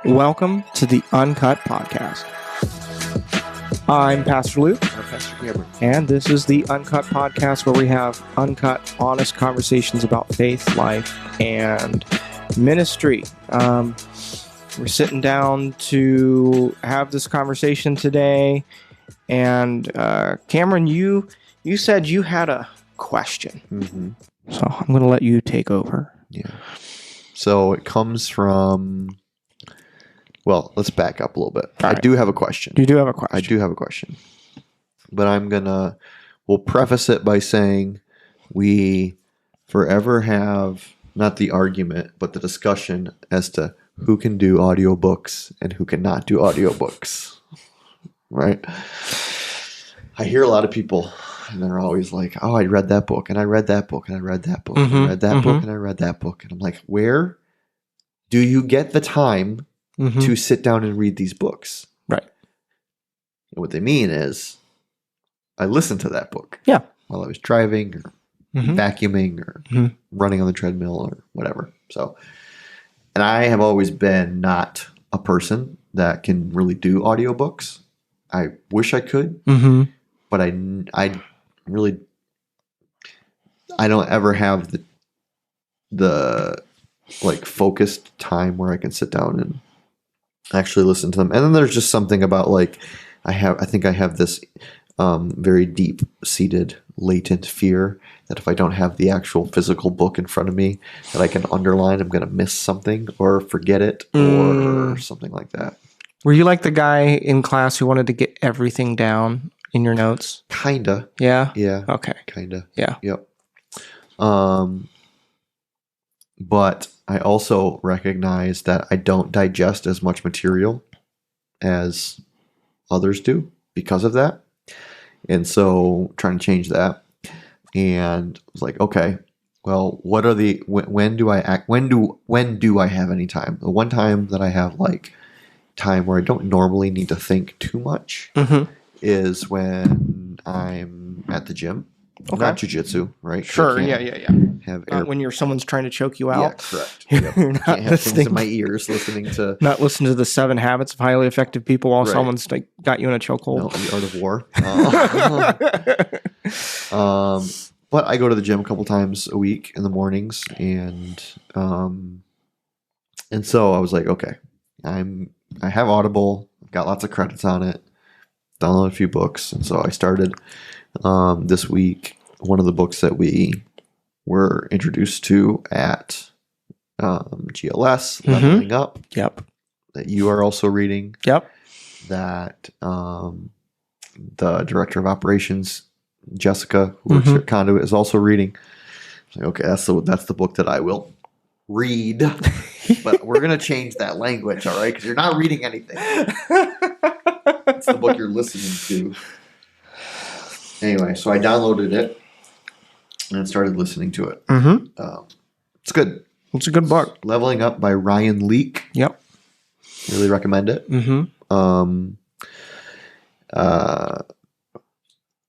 Welcome to the Uncut podcast. I'm Pastor Luke. I'm Pastor Cameron. And this is the Uncut podcast, where we have uncut, honest conversations about faith, life, and ministry. We're sitting down to have this conversation today. And Cameron, you said you had a question. Mm-hmm. So I'm going to let you take over. Yeah. So it comes from... Well, let's back up a little bit. All right. I do have a question. You do have a question. I do have a question. But we'll preface it by saying we forever have not the argument, but the discussion as to who can do audiobooks and who cannot do audiobooks. Right? I hear a lot of people, and they're always like, oh, I read that book, and I read that book, and I read that book, and I read that book, and I read that book. And I'm like, where do you get the time to sit down and read these books? Right. And what they mean is, I listened to that book. Yeah. While I was driving or vacuuming or running on the treadmill or whatever. So, and I have always been not a person that can really do audiobooks. I wish I could, but I don't ever have the like focused time where I can sit down and actually listen to them. And then there's just something about like, I think I have this very deep seated latent fear that if I don't have the actual physical book in front of me that I can underline, I'm going to miss something or forget it or something like that. Were you like the guy in class who wanted to get everything down in your notes? Kinda. Yeah? Yeah. Okay. Kinda. Yeah. Yep. But I also recognize that I don't digest as much material as others do because of that. And so trying to change that. And I was like, okay, well, what are the, when do I have any time? The one time that I have like time where I don't normally need to think too much is when I'm at the gym. Okay. Not jiu-jitsu, right? Sure, yeah. Have When someone's trying to choke you out. Yeah, correct. Yep. You're not Can't have things listening. in my ears listening to... Not listen to the 7 habits of highly effective people while Right. someone's like got you in a chokehold. No, the art of war. But I go to the gym a couple times a week in the mornings, and so I was like, okay, I have Audible, I've got lots of credits on it, downloaded a few books, and so I started this week one of the books that we were introduced to at GLS, Leveling Up. Yep. That you are also reading. Yep. That the director of operations, Jessica, who works at Conduit, is also reading. Like, okay, that's the book that I will read. But we're going to change that language, all right? Because you're not reading anything. It's the book you're listening to. Anyway, so I downloaded it and started listening to it. It's good. It's a good book. Leveling Up by Ryan Leake. Yep. Really recommend it.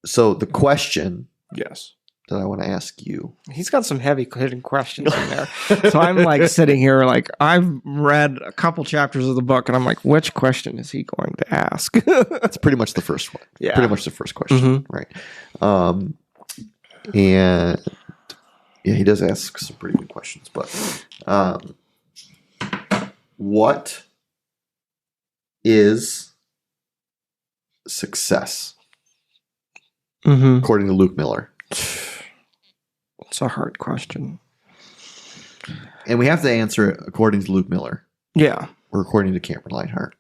So the question Yes. that I want to ask you. He's got some heavy hitting questions in there. So I'm like sitting here like I've read a couple chapters of the book and I'm like, which question is he going to ask? It's pretty much the first one. Yeah. Pretty much the first question. Right. And yeah, he does ask some pretty good questions, but what is success according to Luke Miller? It's a hard question. And we have to answer it according to Luke Miller. Yeah. Or according to Cameron Lightheart.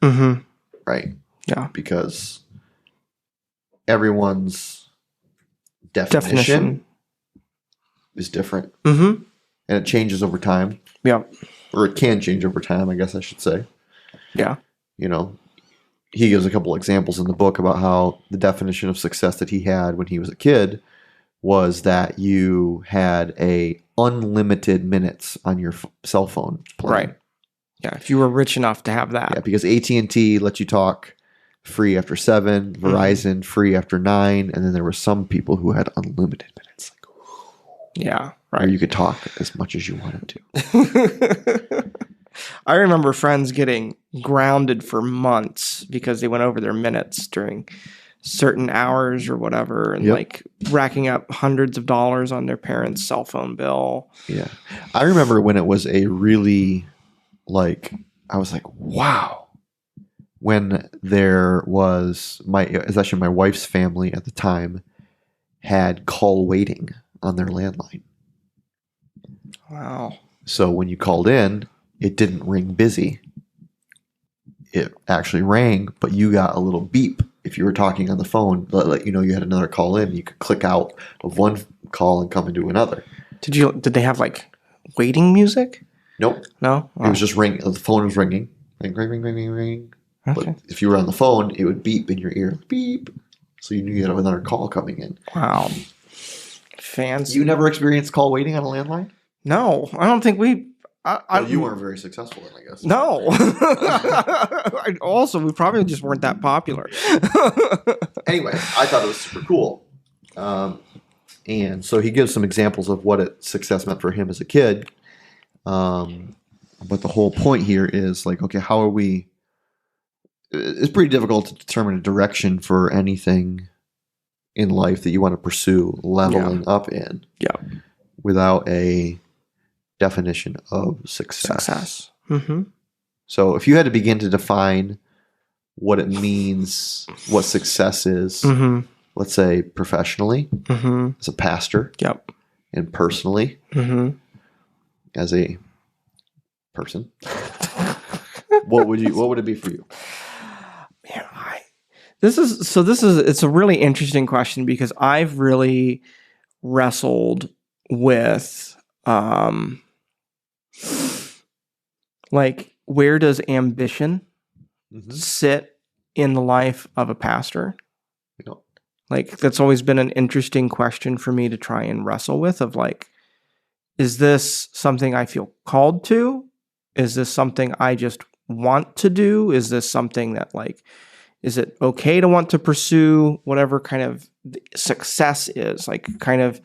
Right? Yeah. Because everyone's definition is different. And it changes over time. Yeah. Or it can change over time, I guess I should say. Yeah. You know, he gives a couple examples in the book about how the definition of success that he had when he was a kid was that you had a unlimited minutes on your cell phone plan. Right. Yeah, if you were rich enough to have that. Yeah, because AT&T lets you talk free after 7, Verizon free after 9, and then there were some people who had unlimited minutes. Yeah, Or right. you could talk as much as you wanted to. I remember friends getting grounded for months because they went over their minutes during certain hours or whatever, and like racking up hundreds of dollars on their parents' cell phone bill. Yeah. I remember when it was a really like, I was like, wow. When there was it's actually my wife's family at the time had call waiting on their landline. Wow. So when you called in, it didn't ring busy. It actually rang, but you got a little beep if you were talking on the phone. Let you know you had another call in. You could click out of one call and come into another. Did they have like waiting music? Nope. No? It was just ringing. The phone was ringing. Ring, ring, ring, ring, ring, ring. Okay. But if you were on the phone, it would beep in your ear. Beep. So you knew you had another call coming in. Wow. Fans. You never experienced call waiting on a landline? No, I don't think we. You weren't very successful then, I guess. No. Also, we probably just weren't that popular. Anyway, I thought it was super cool. And so he gives some examples of what success meant for him as a kid. But the whole point here is like, okay, how are we? It's pretty difficult to determine a direction for anything in life that you want to pursue leveling up in. Yeah. Without a definition of success. Mm-hmm. So if you had to begin to define what it means, what success is, let's say professionally, as a pastor, and personally, as a person, what would it be for you? Man, it's a really interesting question because I've really wrestled with like, where does ambition sit in the life of a pastor? Like, that's always been an interesting question for me to try and wrestle with, of like, is this something I feel called to? Is this something I just want to do? Is this something that, like, is it okay to want to pursue whatever kind of success is? Like, kind of,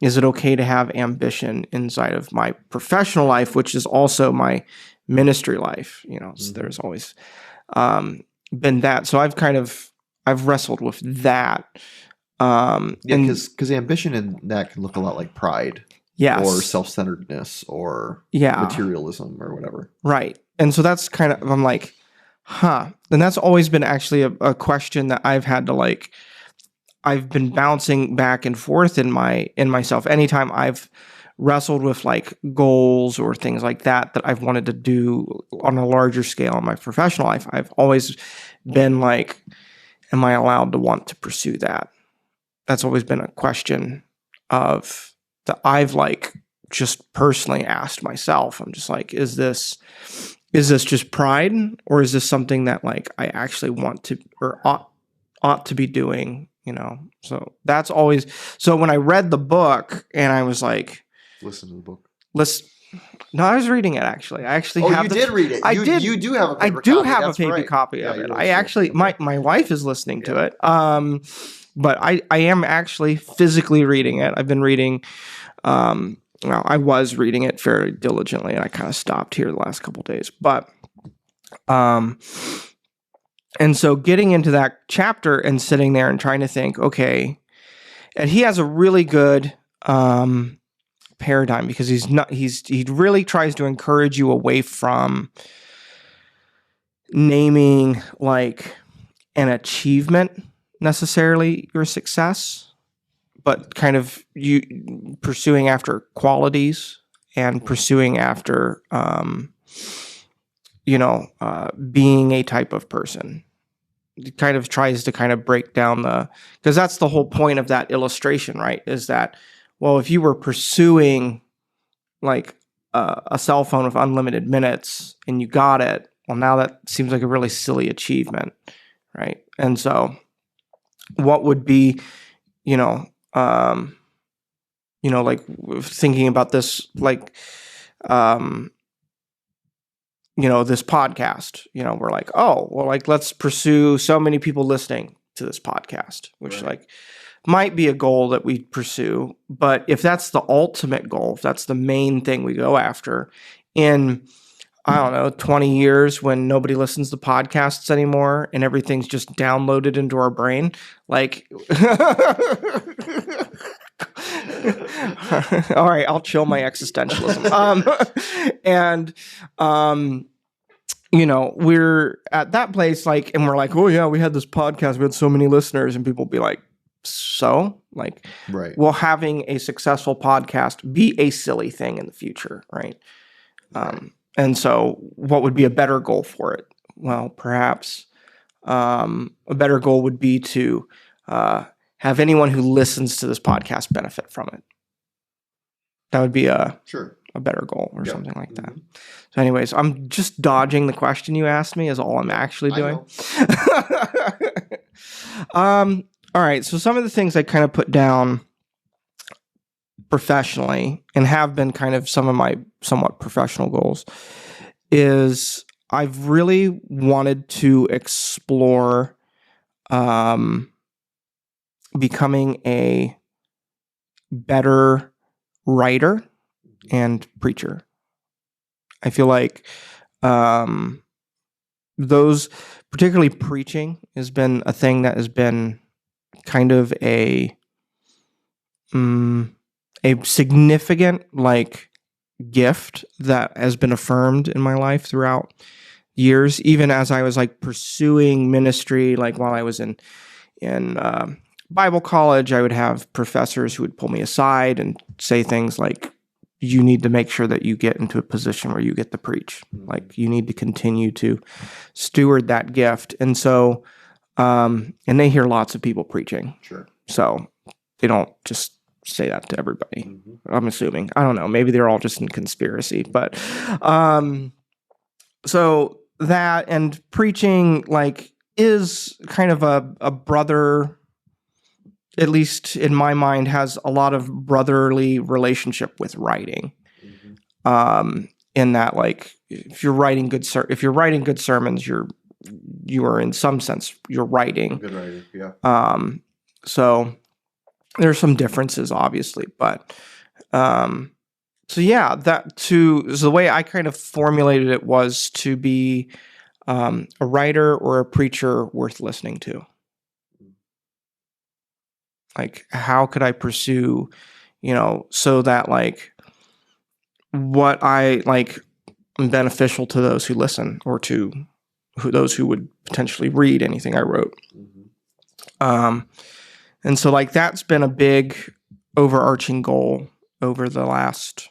is it okay to have ambition inside of my professional life, which is also my ministry life? You know, so there's always been that. So I've wrestled with that. Because ambition in that can look a lot like pride. Yes. Or self-centeredness or materialism or whatever. Right. And so that's kind of, I'm like, and that's always been actually a question that I've had to, like, I've been bouncing back and forth in myself. Anytime I've wrestled with like goals or things like that I've wanted to do on a larger scale in my professional life, I've always been like, am I allowed to want to pursue that? That's always been a question of that I've like just personally asked myself. I'm just like, is this just pride, or is this something that like I actually want to or ought to be doing? You know, so that's always. So when I read the book and I was like, listen to the book. No, I was reading it actually. I actually have. You did read it. I did. You do have a paper copy. I do copy. have That's a paper right. copy of it. I actually, my wife is listening to it. But I am actually physically reading it. I've been reading. Well, I was reading it fairly diligently, and I kind of stopped here the last couple of days. But, and so getting into that chapter and sitting there and trying to think, okay, and he has a really good paradigm because he really tries to encourage you away from naming like an achievement necessarily your success, but kind of you pursuing after qualities and pursuing after being a type of person. It kind of tries to kind of break down because that's the whole point of that illustration, right? Is that, well, if you were pursuing like a cell phone with unlimited minutes and you got it, well, now that seems like a really silly achievement, right? And so what would be, like thinking about this, like, this podcast, we're like, oh, well, like, let's pursue so many people listening to this podcast, which like might be a goal that we pursue. But if that's the ultimate goal, if that's the main thing we go after in I don't know, 20 years when nobody listens to podcasts anymore and everything's just downloaded into our brain. Like, all right, I'll chill my existentialism. We're at that place, like, and we're like, oh yeah, we had this podcast, we had so many listeners, and people be like, so, like, Right. will having a successful podcast be a silly thing in the future, right? And so what would be a better goal for it? Well, perhaps a better goal would be to have anyone who listens to this podcast benefit from it. That would be a better goal or something like that. So anyways, I'm just dodging the question you asked me is all I'm actually doing. All right. So some of the things I kind of put down professionally and have been kind of some of my somewhat professional goals is I've really wanted to explore becoming a better writer and preacher. I feel like those, particularly preaching, has been a thing that has been kind of a significant gift that has been affirmed in my life throughout years, even as I was pursuing ministry. While I was in Bible college, I would have professors who would pull me aside and say things like, you need to make sure that you get into a position where you get to preach. You need to continue to steward that gift. And so, and they hear lots of people preaching. Sure. So they don't just say that to everybody. I'm assuming. I don't know. Maybe they're all just in conspiracy. But so that and preaching is kind of a brother, at least in my mind, has a lot of brotherly relationship with writing. In that, if you're writing good sermons, you are in some sense you're writing. Good writer, yeah. So there's some differences, obviously, but so yeah, so the way I kind of formulated it was to be a writer or a preacher worth listening to. How could I pursue, so that what I am beneficial to those who listen or to those who would potentially read anything I wrote. And so that's been a big overarching goal over the last,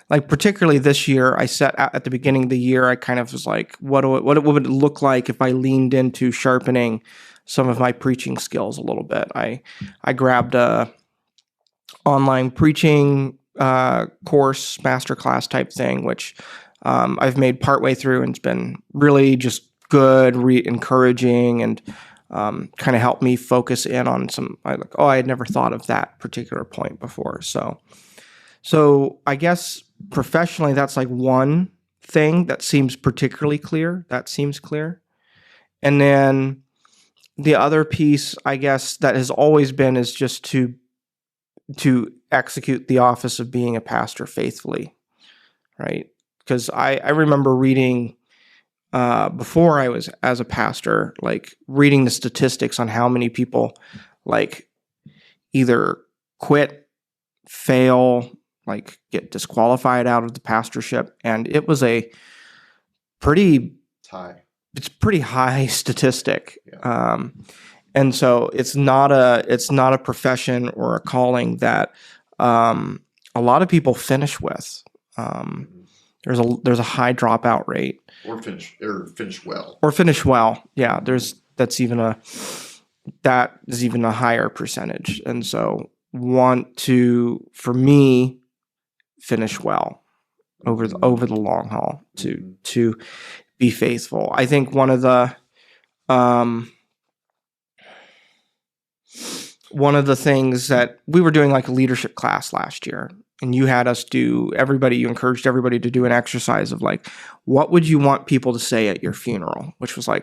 particularly this year. I set out at the beginning of the year, I kind of was what would it look like if I leaned into sharpening some of my preaching skills a little bit. I grabbed a online preaching course, masterclass type thing, which I've made partway through, and it's been really just good, encouraging, and kind of helped me focus in on some. I had never thought of that particular point before. So I guess professionally, that's one thing that seems particularly clear. That seems clear, and then the other piece, I guess, that has always been is just to execute the office of being a pastor faithfully, right? Because I remember reading before I was as a pastor, reading the statistics on how many people either quit, fail, get disqualified out of the pastorship, and it was a pretty high statistic. Yeah. And so it's not a profession or a calling that a lot of people finish with. There's a high dropout rate. Or finish well. Yeah, that is even a higher percentage. And so want to, for me, finish well over the long haul to be faithful. I think one of the things that we were doing a leadership class last year, and you had us you encouraged everybody to do an exercise of what would you want people to say at your funeral, which was a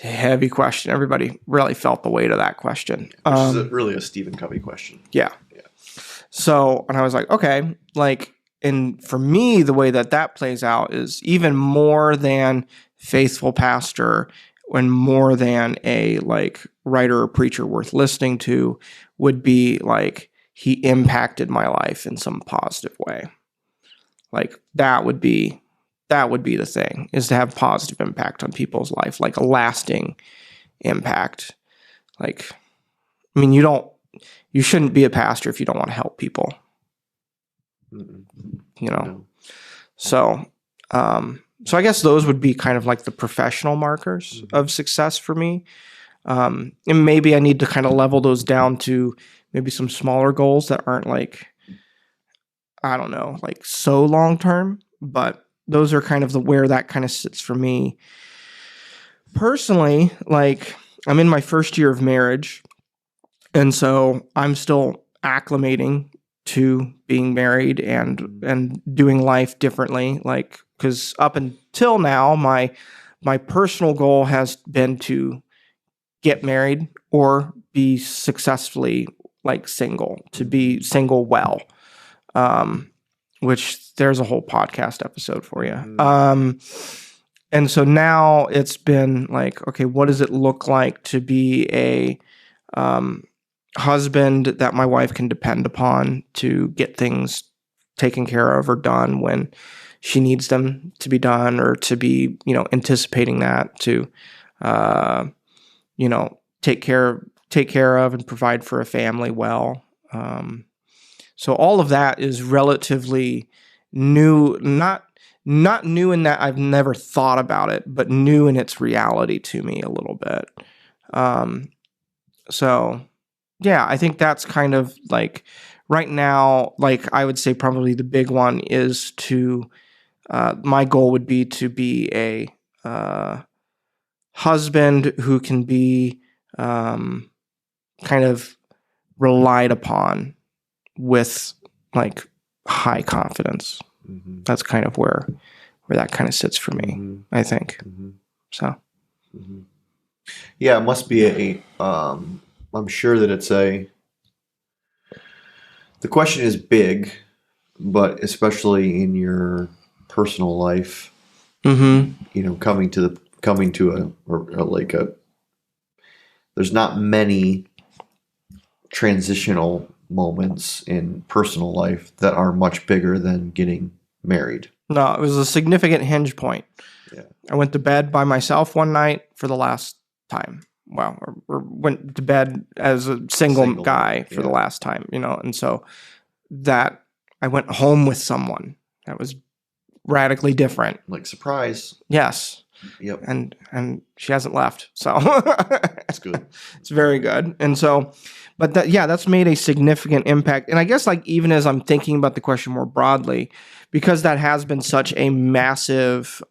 heavy question. Everybody really felt the weight of that question. Which is really a Stephen Covey question. Yeah. So, and I was okay, and for me, the way that plays out is even more than faithful pastor and more than a like writer or preacher worth listening to would be like he impacted my life in some positive way. Like that would be the thing, is to have positive impact on people's life, like a lasting impact. Like, I mean, you shouldn't be a pastor if you don't want to help people. You know? No. So I guess those would be kind of like the professional markers of success for me. And maybe I need to kind of level those down to maybe some smaller goals that aren't like, I don't know, like so long-term, but those are kind of where that kind of sits for me. Personally, like I'm in my first year of marriage, and so I'm still acclimating to being married and doing life differently. Like, because up until now, my personal goal has been to get married or be successfully like single, to be single well. Which there's a whole podcast episode for you. And so now it's been like, okay, what does it look like to be a husband that my wife can depend upon to get things taken care of or done when she needs them to be done, or to be, anticipating that to, take care of and provide for a family well. So all of that is relatively new, not new in that I've never thought about it, but new in its reality to me a little bit. So yeah, I think that's kind of like right now, like I would say probably the big one is to, my goal would be to be a husband who can be kind of relied upon with like high confidence. That's kind of where that kind of sits for me, I think. So, yeah, it must be I'm sure that the question is big, but especially in your personal life, coming to there's not many transitional moments in personal life that are much bigger than getting married. No, it was a significant hinge point. Yeah. I went to bed by myself one night for the last time. Well, or went to bed as a single guy for the last time, and so that I went home with someone that was radically different. Like surprise. Yes. Yep. And she hasn't left. So that's good. It's very good. And so, but that's made a significant impact. And I guess like even as I'm thinking about the question more broadly, because that has been such a massive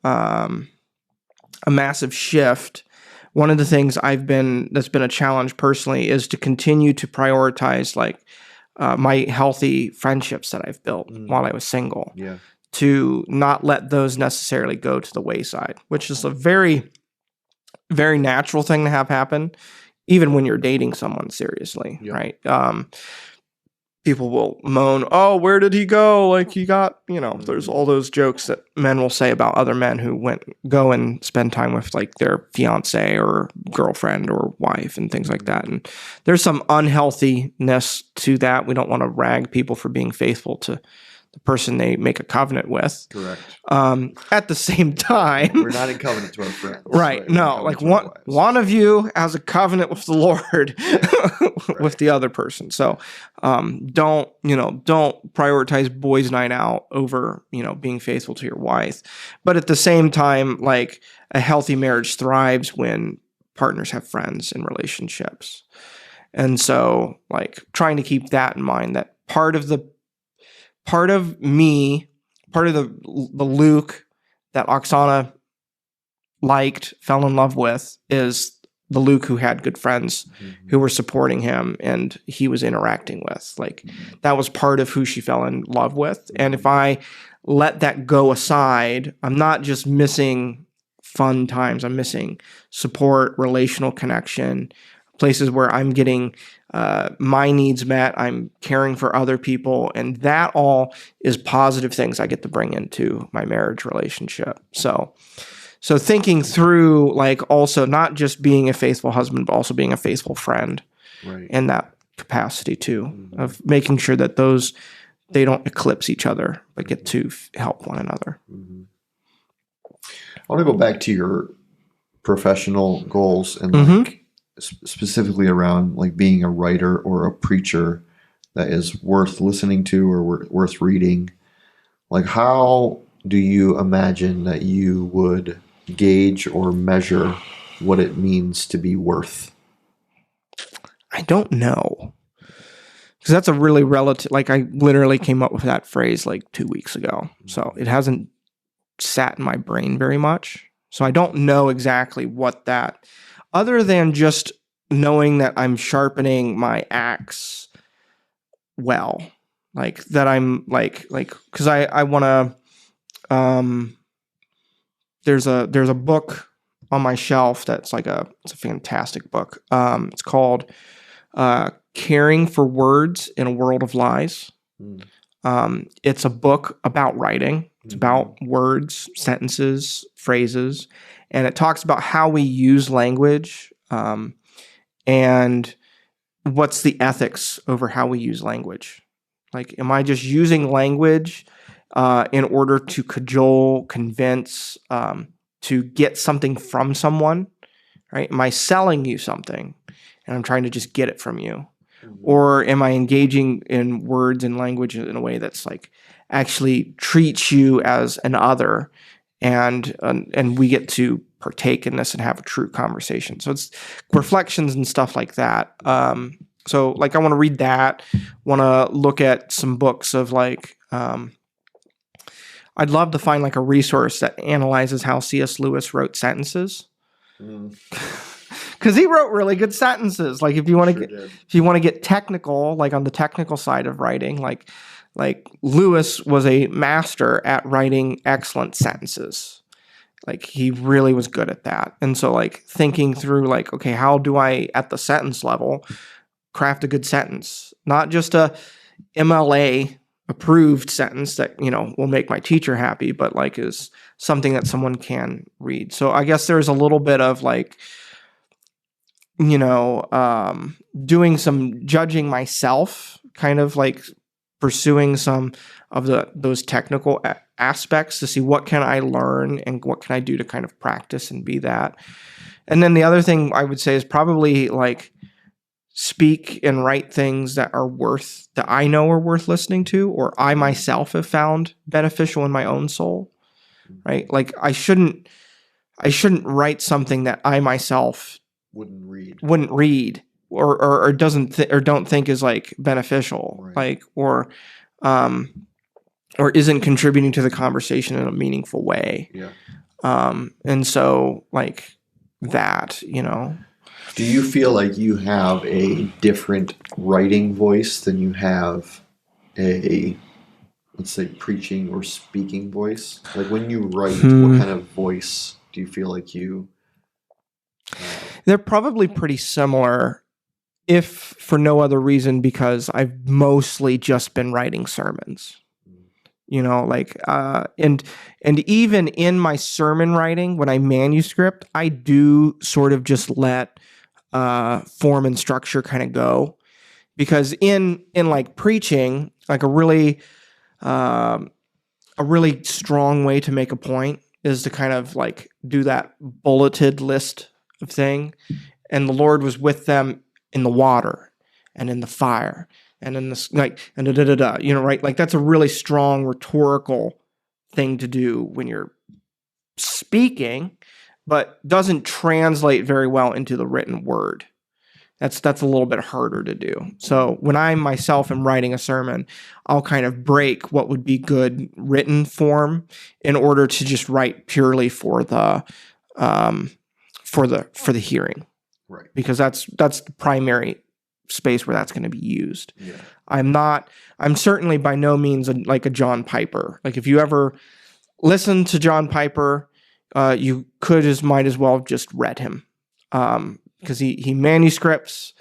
shift, one of the things that's been a challenge personally is to continue to prioritize like my healthy friendships that I've built while I was single. Yeah. To not let those necessarily go to the wayside, which is a very, very natural thing to have happen, even when you're dating someone seriously, right? People will moan, "Oh, where did he go? Like he got," there's all those jokes that men will say about other men who go and spend time with like their fiance or girlfriend or wife and things like that. And there's some unhealthiness to that. We don't want to rag people for being faithful to the person they make a covenant with. Correct. At the same time, we're not in covenant to our friends. Right. No, like one of you has a covenant with the Lord with the other person. So don't prioritize boys' night out over, being faithful to your wife. But at the same time, like a healthy marriage thrives when partners have friends and relationships. And so like trying to keep that in mind, that part of the Luke that Oksana fell in love with is the Luke who had good friends who were supporting him and he was interacting with. Like that was part of who she fell in love with. And if I let that go aside, I'm not just missing fun times. I'm missing support, relational connection, places where I'm getting my needs met, I'm caring for other people, and that all is positive things I get to bring into my marriage relationship. So thinking through, like, also not just being a faithful husband, but also being a faithful friend, Right. in that capacity too, Mm-hmm. of making sure that they don't eclipse each other, but get to help one another. Mm-hmm. I want to go back to your professional goals and Mm-hmm. like specifically around like being a writer or a preacher that is worth listening to or worth reading. Like, how do you imagine that you would gauge or measure what it means to be worth? I don't know. Because that's a really relative, like, I literally came up with that phrase like 2 weeks ago. So it hasn't sat in my brain very much. So I don't know exactly what that, other than just knowing that I'm sharpening my axe well. Like, that I'm like, because I want to, there's a book on my shelf that's like it's a fantastic book. It's called Caring for Words in a World of Lies. It's a book about writing. It's about words, sentences, phrases, and it talks about how we use language, and what's the ethics over how we use language. Like, am I just using language in order to cajole, convince, to get something from someone, right? Am I selling you something and I'm trying to just get it from you? Or am I engaging in words and language in a way that's like actually treats you as an other, and we get to partake in this and have a true conversation? So it's reflections and stuff like that. So like, I want to read that, want to look at some books of like, I'd love to find like a resource that analyzes how C.S. Lewis wrote sentences. Because he wrote really good sentences. Like, if you want to get technical, like on the technical side of writing, like Lewis was a master at writing excellent sentences. Like, he really was good at that. And so like thinking through like, okay, how do I at the sentence level craft a good sentence? Not just a MLA approved sentence that, will make my teacher happy, but like is something that someone can read. So I guess there's a little bit of like, doing some judging myself, kind of like pursuing some of those technical aspects to see what can I learn and what can I do to kind of practice and be that. And then the other thing I would say is probably like speak and write things that I know are worth listening to, or I myself have found beneficial in my own soul, right? Like, I shouldn't write something that I myself wouldn't read or don't think is like beneficial, right. Like, or isn't contributing to the conversation in a meaningful way. Yeah. And so like that, Do you feel like you have a different writing voice than you have a, let's say, preaching or speaking voice? Like, when you write, what kind of voice do you feel like you... They're probably pretty similar, if for no other reason, because I've mostly just been writing sermons. And even in my sermon writing, when I manuscript, I do sort of just let form and structure kind of go, because in like preaching, like a really strong way to make a point is to kind of like do that bulleted list of thing. And the Lord was with them in the water and in the fire and in this, like, and right? Like, that's a really strong rhetorical thing to do when you're speaking, but doesn't translate very well into the written word. That's a little bit harder to do. So when I myself am writing a sermon, I'll kind of break what would be good written form in order to just write purely for the hearing. Right. Because that's the primary space where that's going to be used. Yeah. I'm certainly by no means like a John Piper. Like, if you ever listen to John Piper, you might as well have just read him. because he manuscripts,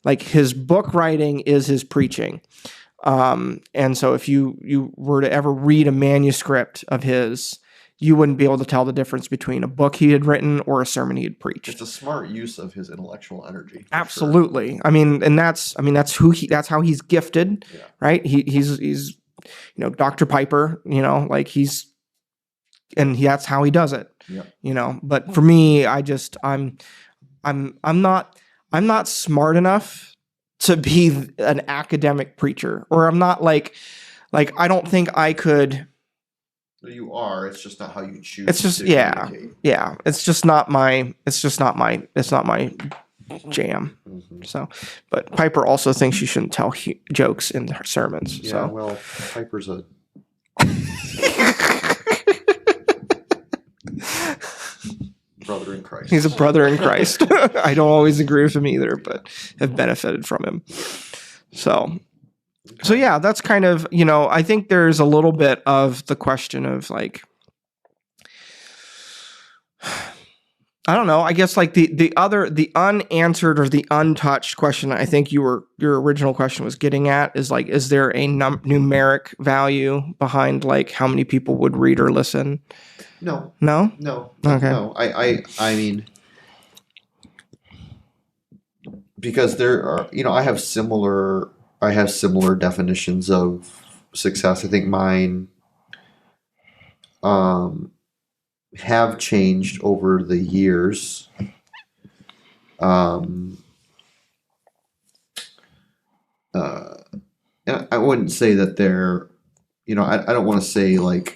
like his book writing is his preaching. And so if you were to ever read a manuscript of his, you wouldn't be able to tell the difference between a book he had written or a sermon he had preached. It's a smart use of his intellectual energy. Absolutely. Sure. I mean, that's how he's gifted, right? He's Dr. Piper, like that's how he does it. Yeah. But for me, I'm not smart enough to be an academic preacher, or I'm not like I don't think I could. You are. It's just not how you choose. It's just communicate. Yeah. It's just not my. It's not my jam. Mm-hmm. So, but Piper also thinks she shouldn't tell jokes in her sermons. Yeah. So. Well, Piper's a. brother in Christ. He's a brother in Christ. I don't always agree with him either, but have benefited from him. So yeah, that's kind of, I think there's a little bit of the question of like, I don't know, I guess like the unanswered or the untouched question I think your original question was getting at is like, is there a numeric value behind like how many people would read or listen? No. No? No. Okay. No. I mean, because there are, I have similar definitions of success. I think mine have changed over the years. And I wouldn't say that they're, I don't want to say like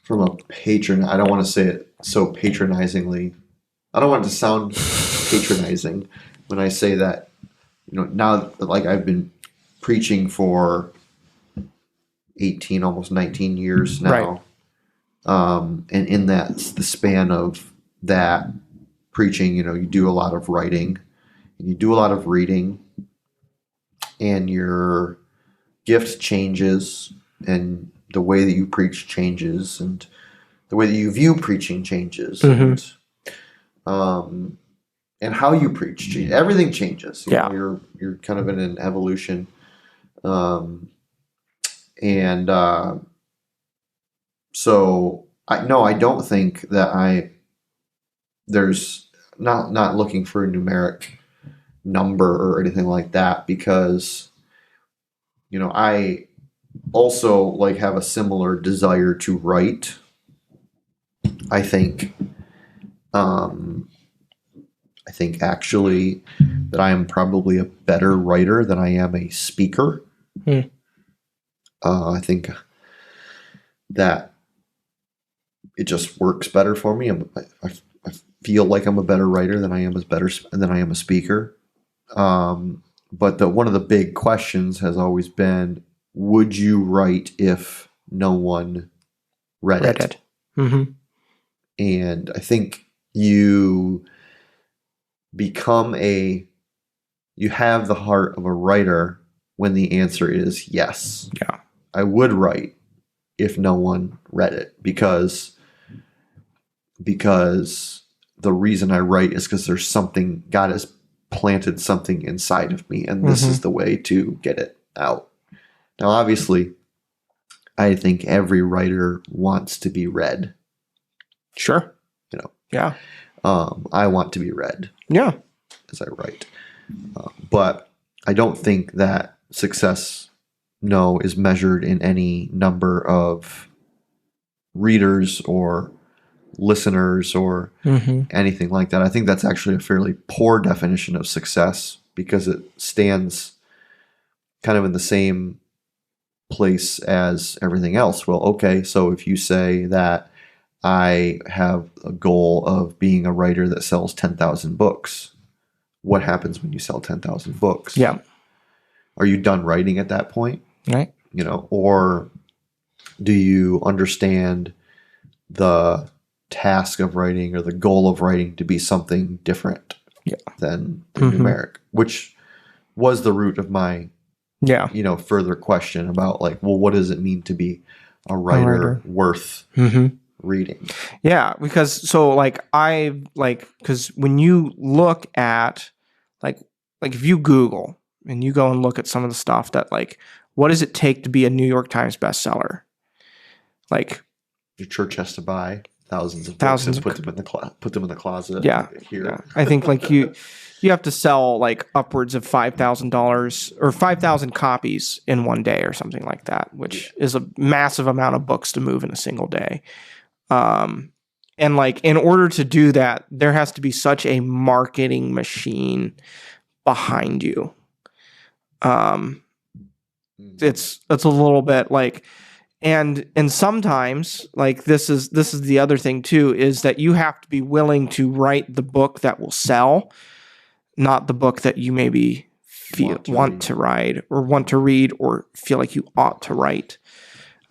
from a patron, I don't want to say it so patronizingly. I don't want it to sound patronizing when I say that, now that like I've been preaching for 18, almost 19 years now. Right. And in the span of that preaching, you do a lot of writing and you do a lot of reading, and your gift changes, and the way that you preach changes, and the way that you view preaching changes, mm-hmm. And how you preach changes. Everything changes. Yeah. You're kind of in an evolution, so I don't think that there's not looking for a numeric number or anything like that, because I also like have a similar desire to write. I think actually that I am probably a better writer than I am a speaker. I think that it just works better for me. I feel like I'm a better writer than I am a speaker. But one of the big questions has always been, would you write if no one read it? Mm-hmm. And I think you have the heart of a writer when the answer is yes. Yeah. I would write if no one read it, because the reason I write is because there's something, God has planted something inside of me, and this is the way to get it out. Now, obviously, I think every writer wants to be read. Sure. Yeah. I want to be read. Yeah. As I write. But I don't think that success, is measured in any number of readers or listeners or anything like that. I think that's actually a fairly poor definition of success, because it stands kind of in the same place as everything else. Well, okay, so if you say that I have a goal of being a writer that sells 10,000 books, what happens when you sell 10,000 books? Yeah. Are you done writing at that point? Right. Or do you understand the task of writing or the goal of writing to be something different than the numeric, which was the root of my further question about like, well, what does it mean to be a writer worth reading. Yeah, because because when you look at like if you Google and you go and look at some of the stuff that what does it take to be a New York Times bestseller? Like Your church has to buy thousands of books Thousands and of put them in the closet. yeah, Here. yeah. I think you have to sell upwards of $5,000 or 5,000 copies in one day or something like that, which is a massive amount of books to move in a single day. And in order to do that, there has to be such a marketing machine behind you. It's a little bit and sometimes this is the other thing too, is that you have to be willing to write the book that will sell, not the book that you maybe want to write or want to read or feel like you ought to write.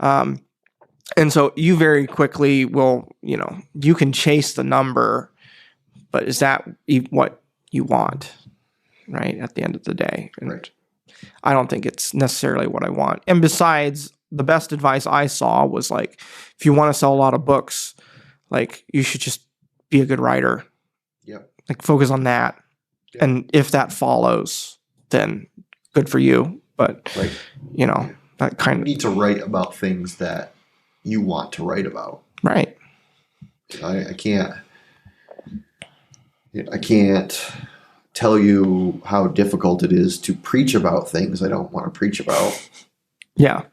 And so you very quickly will, you can chase the number, but is that what you want, right? At the end of the day. And right. I don't think it's necessarily what I want. And besides, the best advice I saw was if you want to sell a lot of books, you should just be a good writer. Yep. Focus on that. Yep. And if that follows, then good for you. But, that kind of... You need to write about things that you want to write about. Right. I can't tell you how difficult it is to preach about things I don't want to preach about. Yeah.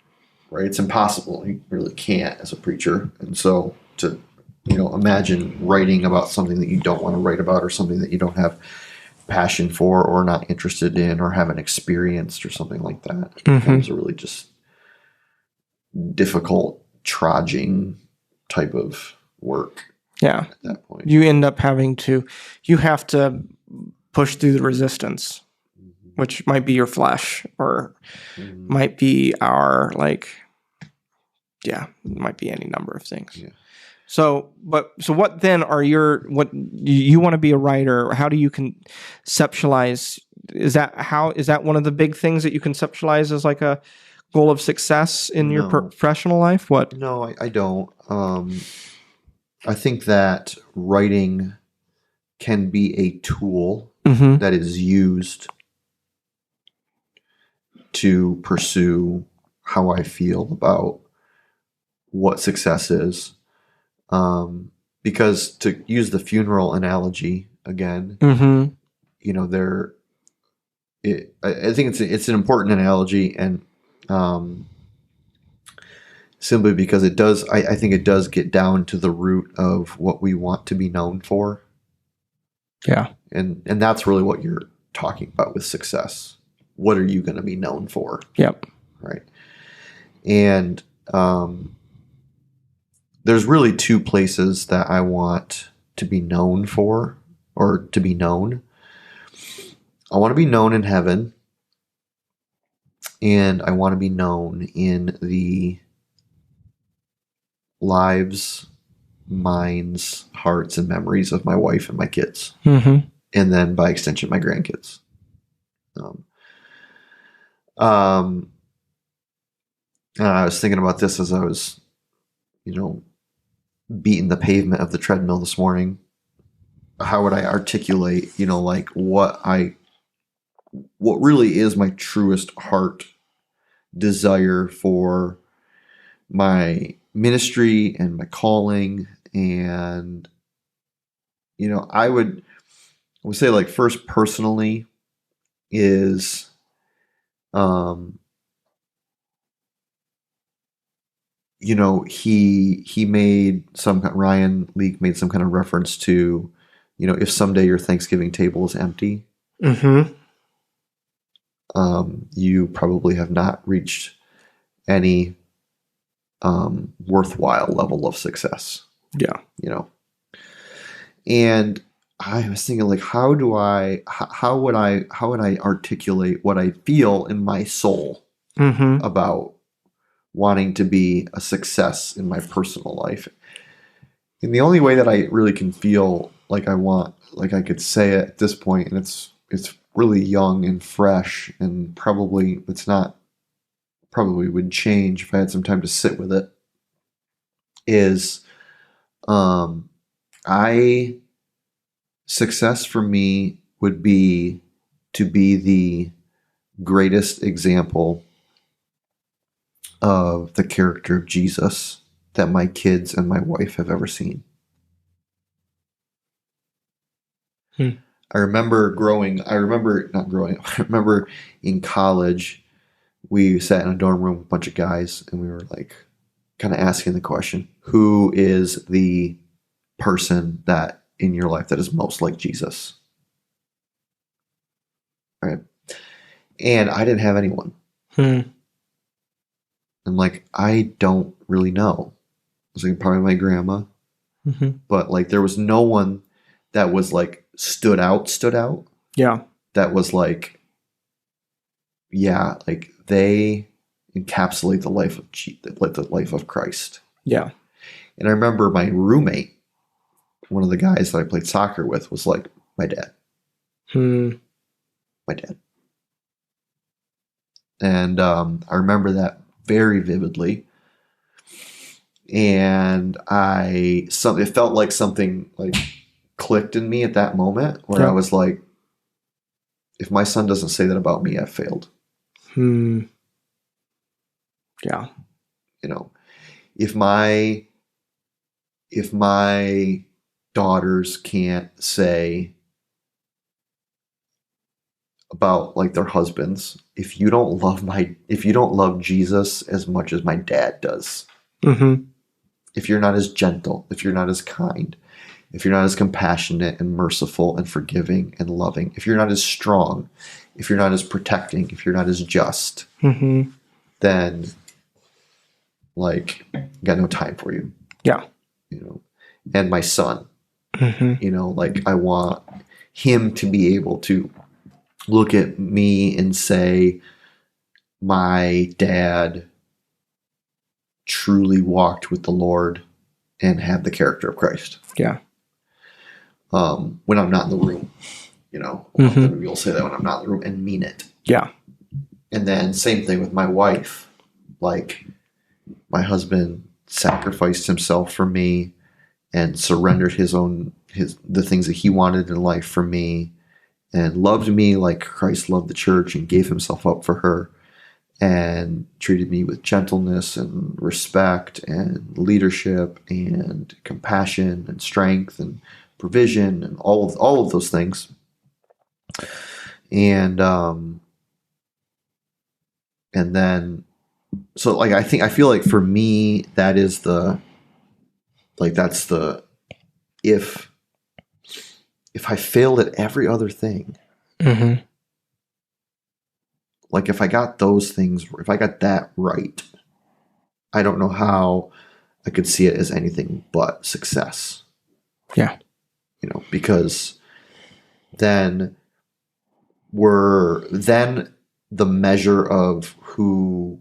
Right? It's impossible. You really can't as a preacher. And so to, imagine writing about something that you don't want to write about or something that you don't have passion for or not interested in or haven't experienced or something like that. It becomes a really just difficult, trudging type of work. Yeah. At that point. You end up you have to push through the resistance, which might be your flesh or might be our it might be any number of things. Yeah. So what then are what you want to be a writer? How do you conceptualize? Is that one of the big things that you conceptualize as a goal of success in your professional life? What? No, I don't. I think that writing can be a tool that is used to pursue how I feel about what success is. Because to use the funeral analogy again, I think it's an important analogy, and simply because it does, I think it does get down to the root of what we want to be known for. Yeah. And that's really what you're talking about with success. What are you going to be known for? Yep. Right. And there's really two places that I want to be known for, or to be known. I want to be known in heaven, and I want to be known in the lives, minds, hearts, and memories of my wife and my kids. And then by extension, my grandkids. And I was thinking about this as I was, beating the pavement of the treadmill this morning. How would I articulate, what really is my truest heart desire for my ministry and my calling? And, I would say first personally is, he made Ryan Leake made some kind of reference to, if someday your Thanksgiving table is empty, you probably have not reached any worthwhile level of success. Yeah. And I was thinking how would I articulate what I feel in my soul about wanting to be a success in my personal life. And the only way that I really can feel I could say it at this point, and it's really young and fresh, and probably would change if I had some time to sit with it, is Success for me would be to be the greatest example of the character of Jesus that my kids and my wife have ever seen. Hmm. I remember in college, we sat in a dorm room with a bunch of guys and we were like kind of asking the question, who is the person that in your life that is most like Jesus? Right. And I didn't have anyone. Hmm. I'm like, I don't really know. I was like, probably my grandma. Mm-hmm. But like there was no one that was like stood out. Yeah. That was like, yeah, like they encapsulate the life of the life of Christ. Yeah. And I remember my roommate, one of the guys that I played soccer with, was like my dad. Hmm. My dad. And I remember that very vividly. And it felt like something like clicked in me at that moment where I was like, if my son doesn't say that about me, I've failed. Hmm. Yeah. You know, if my daughters can't say about like their husbands, if you don't love Jesus as much as my dad does, Mm-hmm. if you're not as gentle, if you're not as kind, if you're not as compassionate and merciful and forgiving and loving, if you're not as strong, if you're not as protecting, if you're not as just, Mm-hmm. then like got no time for you. Yeah. You know, and my son, Mm-hmm. you know, like I want him to be able to look at me and say, my dad truly walked with the Lord and had the character of Christ. Yeah. When I'm not in the room, you know, Mm-hmm. you'll say that when I'm not in the room and mean it. Yeah. And then same thing with my wife. Like my husband sacrificed himself for me and surrendered the things that he wanted in life for me and loved me like Christ loved the church and gave himself up for her and treated me with gentleness and respect and leadership and compassion and strength and provision and all of those things. And then so like I feel like for me that's the if I failed at every other thing, Mm-hmm. like if I got that right, I don't know how I could see it as anything but success. Yeah. You know, because then the measure of who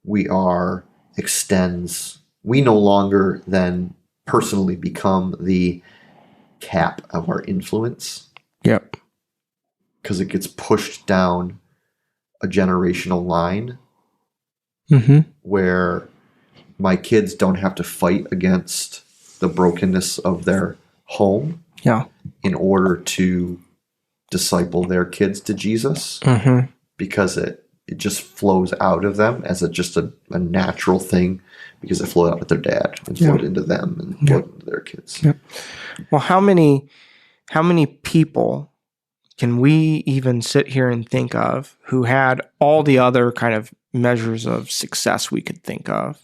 we are extends. We no longer then personally become the cap of our influence. Yep. Because it gets pushed down a generational line Mm-hmm. where my kids don't have to fight against the brokenness of their home Yeah. in order to disciple their kids to Jesus, Mm-hmm. because it just flows out of them as just a natural thing, because it flowed out with their dad and flowed into them and flowed into their kids. Yep. Well, how many people can we even sit here and think of who had all the other kind of measures of success we could think of,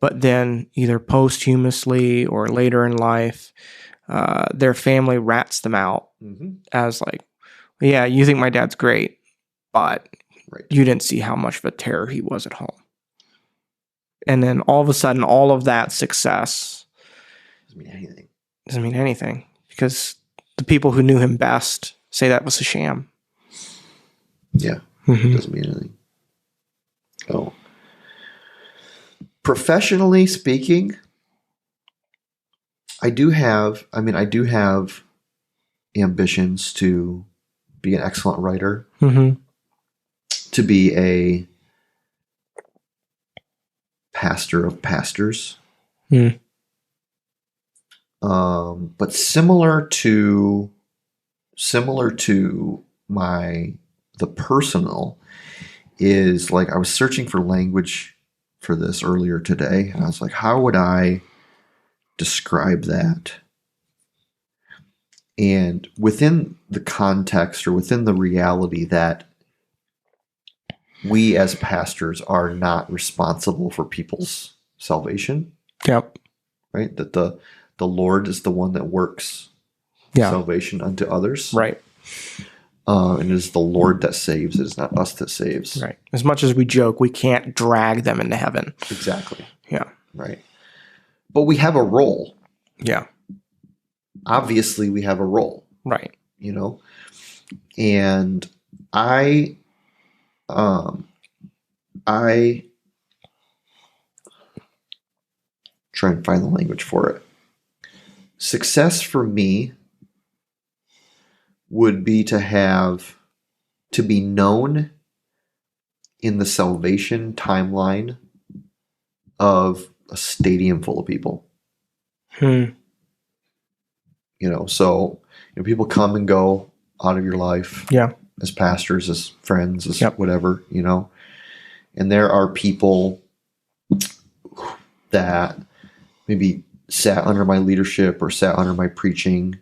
but then either posthumously or later in life, their family rats them out as like, yeah, you think my dad's great, but you didn't see how much of a terror he was at home. And then all of a sudden, all of that success doesn't mean anything because the people who knew him best say that was a sham. Yeah. Mm-hmm. Doesn't mean anything. Oh. Professionally speaking, I do have ambitions to be an excellent writer, to be a pastor of pastors, But similar to the personal is like, I was searching for language for this earlier today, and I was like, how would I describe that? And within the context, or within the reality that we as pastors are not responsible for people's salvation. Yep. Right? That the Lord is the one that works salvation unto others. Right. And it is the Lord that saves. It is not us that saves. Right. As much as we joke, we can't drag them into heaven. Exactly. Yeah. Right. But we have a role. Yeah. Obviously, we have a role. Right. You know? And I try and find the language for it. Success for me would be to be known in the salvation timeline of a stadium full of people. So people come and go out of your life. Yeah. As pastors, as friends, as whatever, and there are people that maybe sat under my leadership or sat under my preaching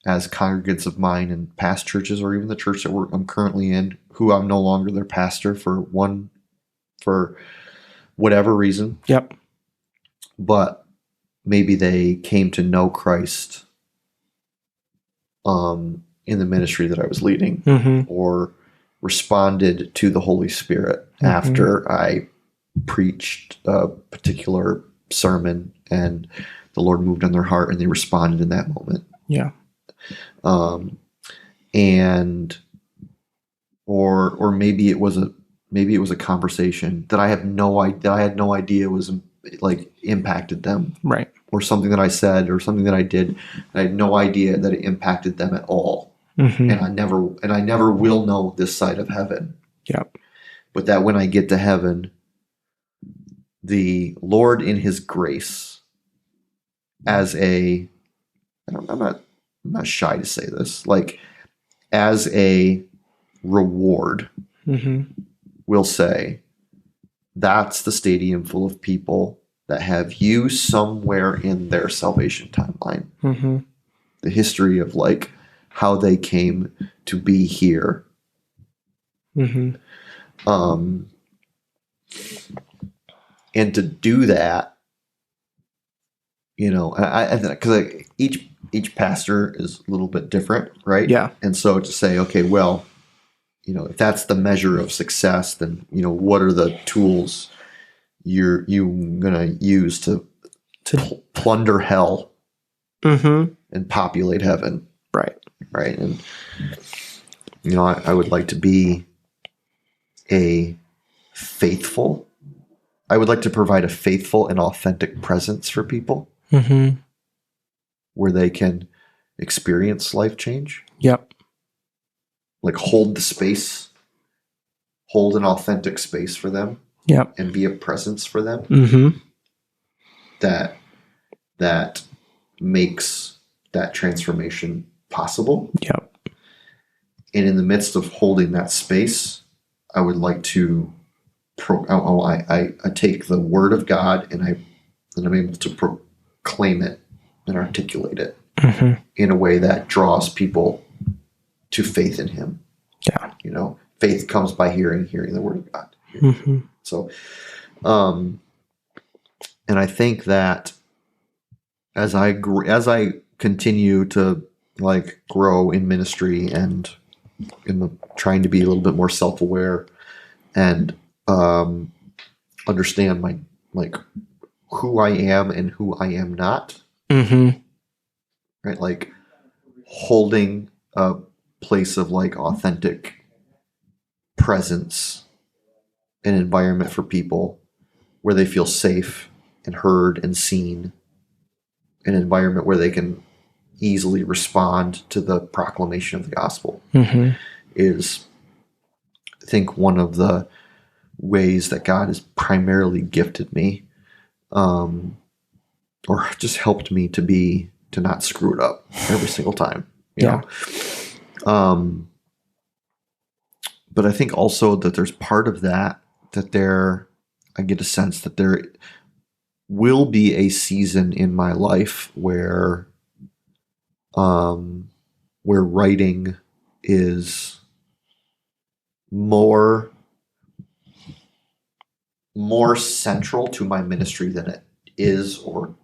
as congregants of mine in past churches, or even the church that I'm currently in, who I'm no longer their pastor for whatever reason. Yep. But maybe they came to know Christ in the ministry that I was leading, or responded to the Holy Spirit after I preached a particular sermon and the Lord moved on their heart and they responded in that moment. Yeah. And or maybe it was a conversation that I had no idea was like impacted them. Right. Or something that I said or something that I did, and I had no idea that it impacted them at all. And I never will know this side of heaven. Yep. But that when I get to heaven, the Lord in His grace, I'm not shy to say this, like as a reward, will say, that's the stadium full of people that have you somewhere in their salvation timeline. The history of like how they came to be here. And to do that, because each pastor is a little bit different, right? Yeah. And so to say, okay, well, if that's the measure of success, then what are the tools you're gonna use to plunder hell and populate heaven? Right. And I would like to be I would like to provide a faithful and authentic presence for people, where they can experience life change. Yep. Like hold an authentic space for them. Yep. And be a presence for them. That makes that transformation possible. Yep. And in the midst of holding that space, I would like to I take the word of God and I'm able to proclaim it and articulate it in a way that draws people to faith in Him. Yeah. Faith comes by hearing the word of God. So, and I think that as I continue to like grow in ministry and in trying to be a little bit more self-aware and understand my like who I am and who I am not, right? Like holding a place of like authentic presence, an environment for people where they feel safe and heard and seen, an environment where they can easily respond to the proclamation of the gospel, is, I think, one of the ways that God has primarily gifted me, or just helped me to be to not screw it up every single time. You know? But I think also that there's part of that I get a sense that there will be a season in my life where writing is more central to my ministry than it is or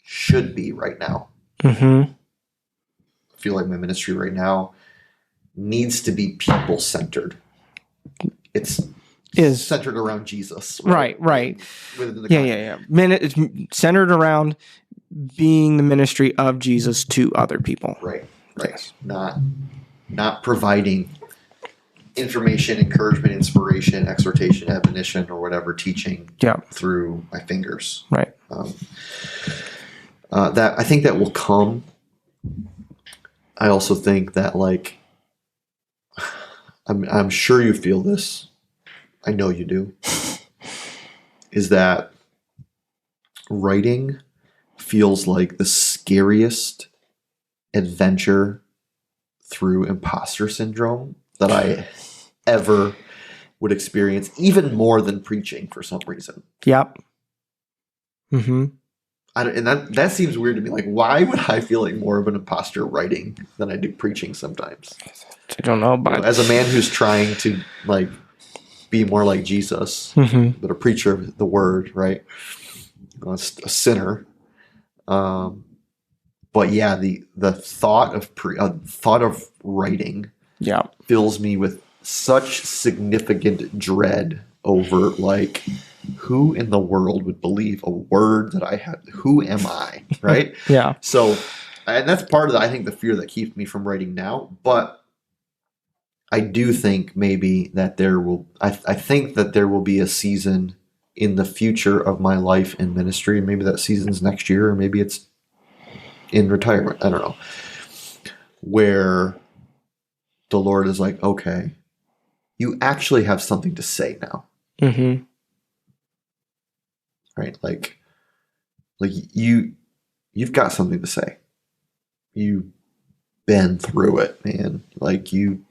should be right now. Mm-hmm. I feel like my ministry right now needs to be people-centered. It's centered around Jesus. Right. Within the It's centered around being the ministry of Jesus to other people. Right. Yes. Not providing information, encouragement, inspiration, exhortation, admonition, or whatever, teaching through my fingers. Right. That I think that will come. I also think that, like, I'm sure you feel this. I know you do. Is that writing feels like the scariest adventure through imposter syndrome that I ever would experience, even more than preaching for some reason. Yep. Mm-hmm. And that seems weird to me. Like, why would I feel like more of an imposter writing than I do preaching sometimes? I don't know, but as a man who's trying to, like, be more like Jesus, mm-hmm. but a preacher of the word, right? A sinner. But yeah, the thought of writing fills me with such significant dread over, like, who in the world would believe a word that I have? Who am I? Right? Yeah. So, and that's part of I think the fear that keeps me from writing now. But I do think maybe that I think that there will be a season in the future of my life in ministry. Maybe that season's next year, or maybe it's in retirement. I don't know. Where the Lord is like, okay, you actually have something to say now. Mm-hmm. Right? Like you've got something to say. You've been through it, man. Like you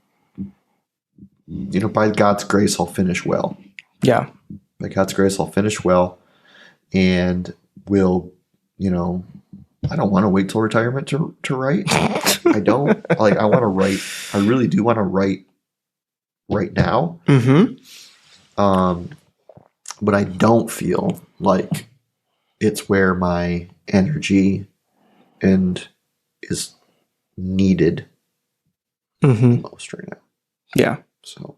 know, by God's grace, I'll finish well. Yeah. By God's grace, I'll finish well, and will, you know, I don't want to wait till retirement to write. I don't. Like, I want to write. I really do want to write right now. Mm-hmm. But I don't feel like it's where my energy is needed most right now. Yeah. So,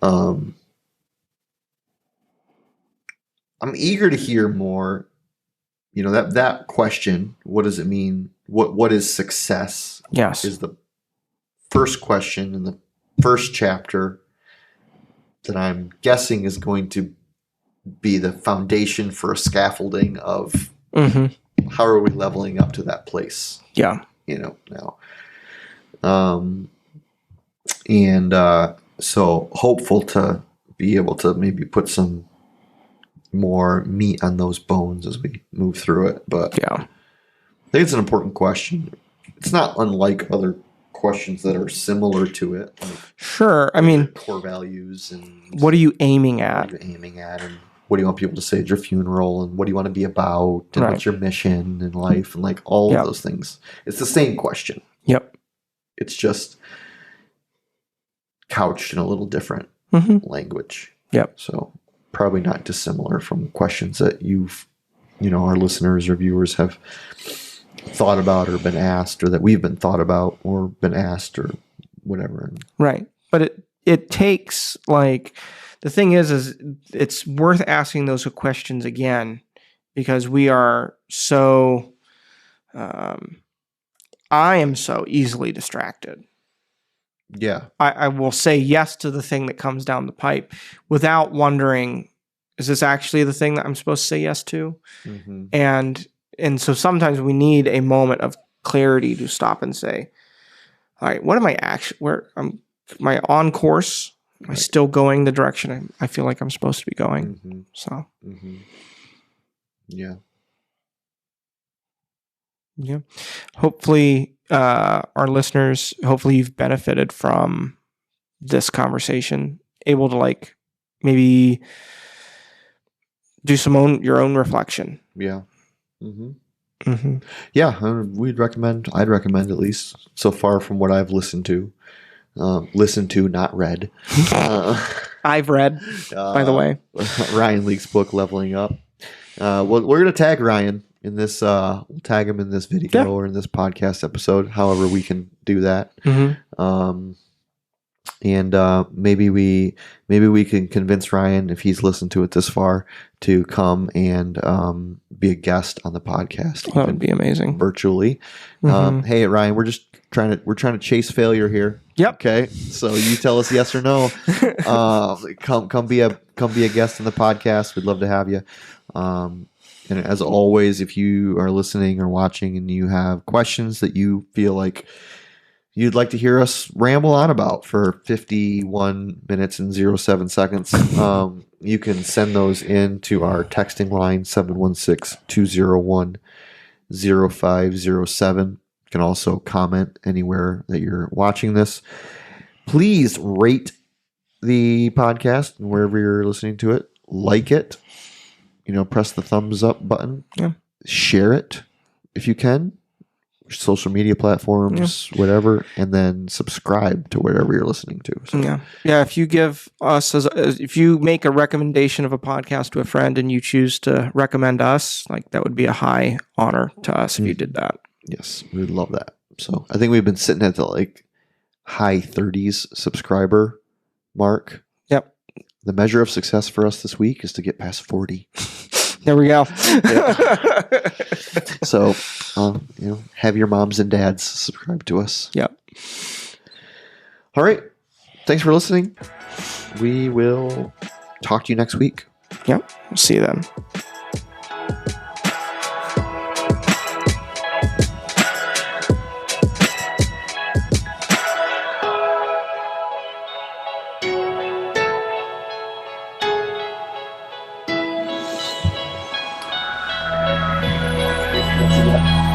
I'm eager to hear more. You know, that question, what does it mean? What is success? Yes. Is the first question in the first chapter that I'm guessing is going to be the foundation for a scaffolding of how are we leveling up to that place? Yeah. You know, now. So hopeful to be able to maybe put some more meat on those bones as we move through it. But yeah, I think it's an important question. It's not unlike other questions that are similar to it. Like, sure. I mean, core values and what are you aiming at? And what do you want people to say at your funeral, and what do you want to be about, and what's your mission in life, and like all of those things. It's the same question. Yep. It's just couched in a little different language. Yep. So probably not dissimilar from questions that our listeners or viewers have thought about or been asked, or that we've been thought about or been asked or whatever. Right. But it takes, like, the thing is it's worth asking those questions again, because we are so, I am so easily distracted. Yeah. I will say yes to the thing that comes down the pipe without wondering, is this actually the thing that I'm supposed to say yes to? Mm-hmm. And so sometimes we need a moment of clarity to stop and say, all right, what am I am I on course? Am I still going the direction I feel like I'm supposed to be going? Mm-hmm. So. Mm-hmm. Yeah. Yeah. Hopefully, our listeners, hopefully you've benefited from this conversation, able to like maybe do your own reflection. Yeah. Mm-hmm. Mm-hmm. Yeah, I'd recommend at least so far from what I've listened to, not read. I've read, by the way, Ryan Leake's book, Leveling Up. Well, we're going to tag Ryan in this, we'll tag him in this video or in this podcast episode, however we can do that. Mm-hmm. And maybe we can convince Ryan, if he's listened to it this far, to come and be a guest on the podcast. That would be amazing. Virtually. Hey Ryan, we're trying to chase failure here. Yep. Okay. So you tell us yes or no. Come be a guest on the podcast. We'd love to have you. And as always, if you are listening or watching and you have questions that you feel like you'd like to hear us ramble on about for 51 minutes and 07 seconds, you can send those in to our texting line, 716-201-0507. You can also comment anywhere that you're watching this. Please rate the podcast wherever you're listening to it. Like it. Press the thumbs up button. Yeah. Share it if you can. Social media platforms, whatever, and then subscribe to whatever you're listening to. So. Yeah. If you give us, if you make a recommendation of a podcast to a friend and you choose to recommend us, like that would be a high honor to us if you did that. Yes, we would love that. So I think we've been sitting at the high 30s subscriber mark. Yep. The measure of success for us this week is to get past 40. There we go. So, have your moms and dads subscribe to us. Yep. All right. Thanks for listening. We will talk to you next week. Yep. We'll see you then. Yeah.